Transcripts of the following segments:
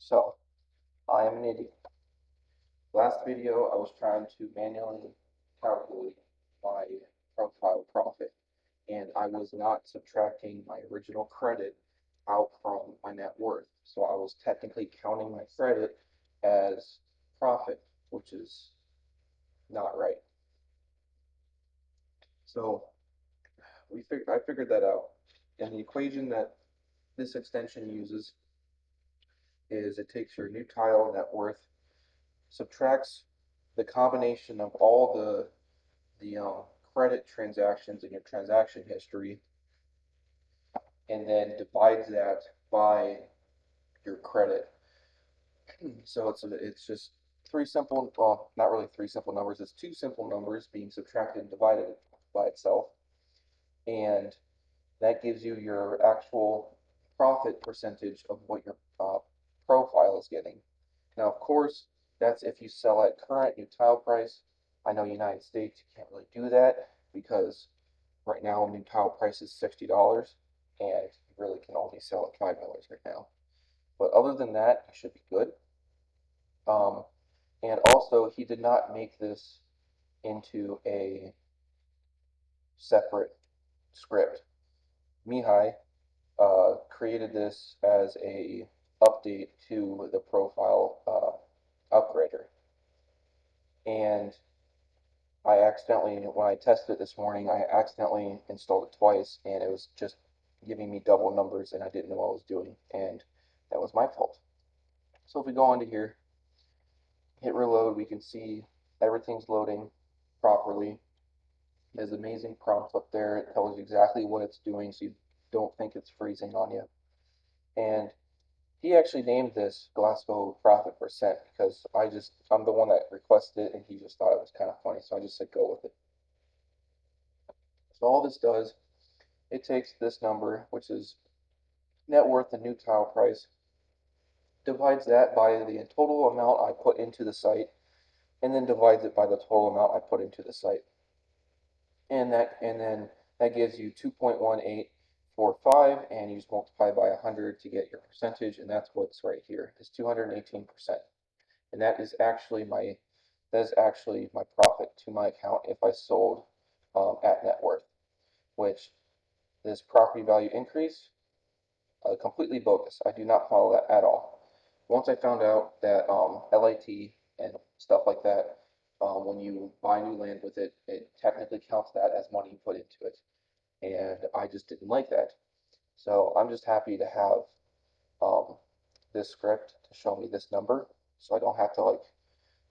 So, I am an idiot. Last video, I was trying to manually calculate my profile profit, and I was not subtracting my original credit out from my net worth. So I was technically counting my credit as profit, which is not right. So I figured that out. And the equation that this extension uses is it takes your new tile net worth, subtracts the combination of all the credit transactions in your transaction history, and then divides that by your credit. So it's just three simple, well, not really three simple numbers. It's two simple numbers being subtracted and divided by itself, and that gives you your actual profit percentage of what your profile is getting. Now, of course, that's if you sell at current new tile price. I know United States, you can't really do that because right now new tile price is $60, and you really can only sell at $5 right now. But other than that, you should be good. Um, and also, he did not make this into a separate script. Mihaj created this as a update to the profile upgrader. And I accidentally, when I tested it this morning, I accidentally installed it twice, and it was just giving me double numbers, and I didn't know what I was doing, and that was my fault. So if we go onto here, hit reload, we can see everything's loading properly. There's amazing prompts up there. It tells you exactly what it's doing, so you don't think it's freezing on you. And he actually named this Glasgow profit percent because I'm the one that requested it, and he just thought it was kind of funny, so I just said go with it. So all this does, it takes this number, which is net worth and new tile price, divides that by the total amount I put into the site, and then divides it by the total amount I put into the site. And then that gives you 2.1845, and you just multiply by 100 to get your percentage, and that's what's right here. It's 218%. And that is actually my profit to my account if I sold at net worth, which this property value increase, completely bogus. I do not follow that at all. Once I found out that LIT and stuff like that, when you buy new land with it, it technically counts that as money you put into it. And I just didn't like that. So I'm just happy to have um, this script to show me this number, so I don't have to like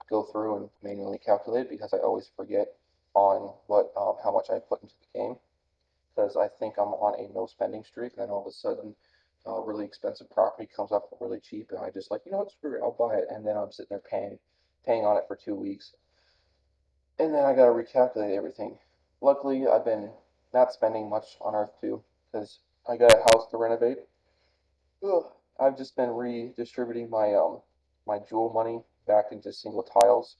go through and manually calculate it because I always forget on what how much I put into the game, because I think I'm on a no spending streak, and then all of a sudden a really expensive property comes up for really cheap, and I just like, you know what, screw it, I'll buy it, and then I'm sitting there paying on it for 2 weeks, and then I gotta recalculate everything. Luckily, I've been not spending much on Earth 2 because I got a house to renovate. Ugh. I've just been redistributing my jewel money back into single tiles,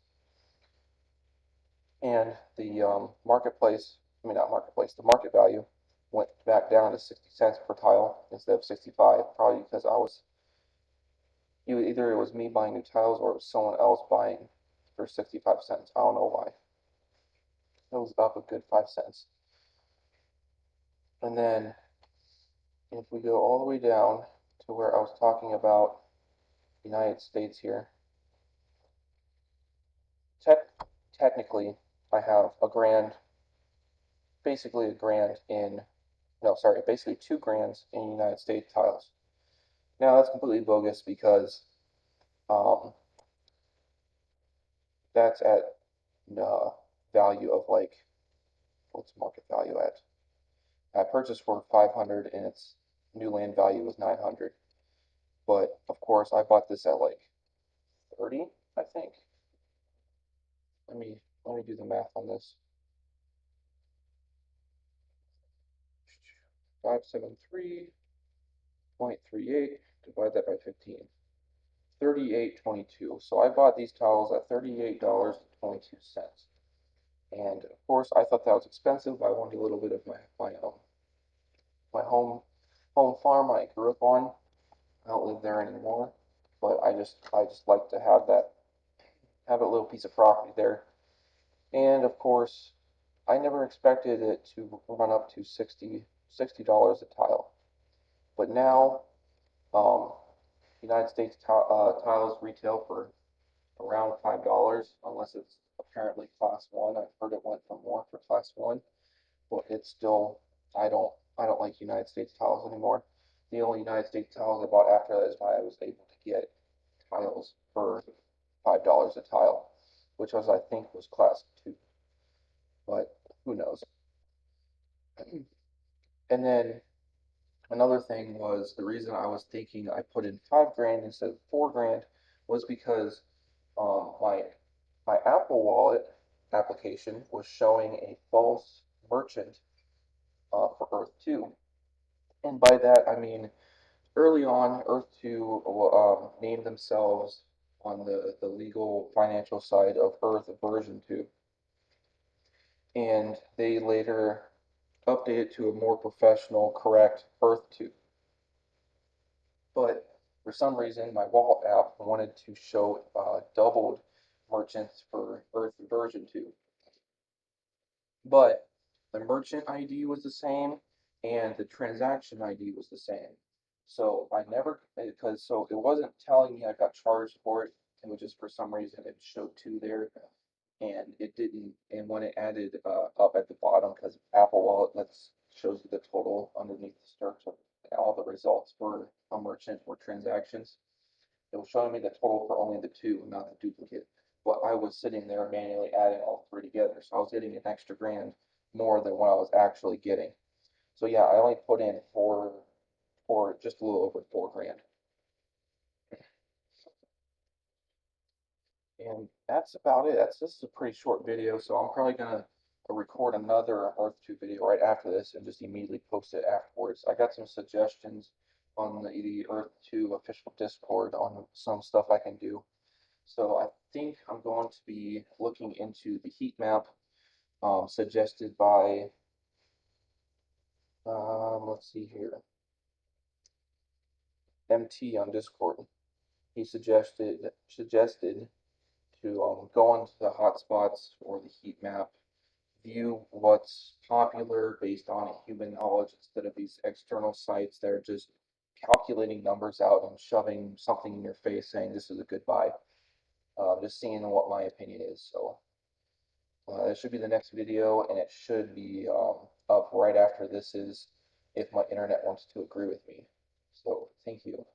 and the marketplace, I mean not marketplace, the market value went back down to 60 cents per tile instead of 65, probably because either it was me buying new tiles or it was someone else buying for 65 cents. I don't know why. It was up a good 5 cents. And then if we go all the way down to where I was talking about United States here, technically I have basically a grand in, no, sorry, basically 2 grand in United States tiles. Now that's completely bogus because um, that's at value of like, what's market value at? I purchased for 500 and its new land value was 900. But of course I bought this at like 30, I think. Let me do the math on this. 573.38, divide that by 15. 38.22. So I bought these towels at $38.22. And of course I thought that was expensive. I wanted a little bit of my home farm I grew up on. I don't live there anymore. but I just like to have a little piece of property there. And of course, I never expected it to run up to $60 a tile. But now, United States tiles retail for around $5, unless it's apparently class one. I've heard it went for more for class one, but it's still, I don't like United States tiles anymore. The only United States tiles I bought after that is why I was able to get tiles for $5 a tile, which was, I think, was class two, but who knows. And then another thing was the reason I was thinking I put in 5 grand instead of 4 grand was because my Apple Wallet application was showing a false merchant for Earth 2. And by that, I mean early on, Earth 2 named themselves on the legal financial side of Earth version 2. And they later updated to a more professional, correct Earth 2. But for some reason, my wallet app wanted to show doubled merchants for Earth version 2. But the merchant ID was the same and the transaction ID was the same. So I never, because so it wasn't telling me I got charged for it. It was just for some reason it showed two there and it didn't. And when it added up at the bottom, because Apple Wallet shows you the total underneath the search of all the results for a merchant or transactions, it was showing me the total for only the two, not the duplicate. But I was sitting there manually adding all three together, so I was getting an extra grand more than what I was actually getting. So yeah, I only put in for just a little over 4 grand. And that's about it. This is a pretty short video, so I'm probably gonna record another Earth 2 video right after this and just immediately post it afterwards. I got some suggestions on the Earth 2 official Discord on some stuff I can do. So I think I'm going to be looking into the heat map suggested by, let's see here, MT on Discord. He suggested to go into the hotspots or the heat map, view what's popular based on human knowledge instead of these external sites that are just calculating numbers out and shoving something in your face saying this is a good buy. Just seeing what my opinion is. So that should be the next video, and it should be up right after this is if my internet wants to agree with me. So thank you.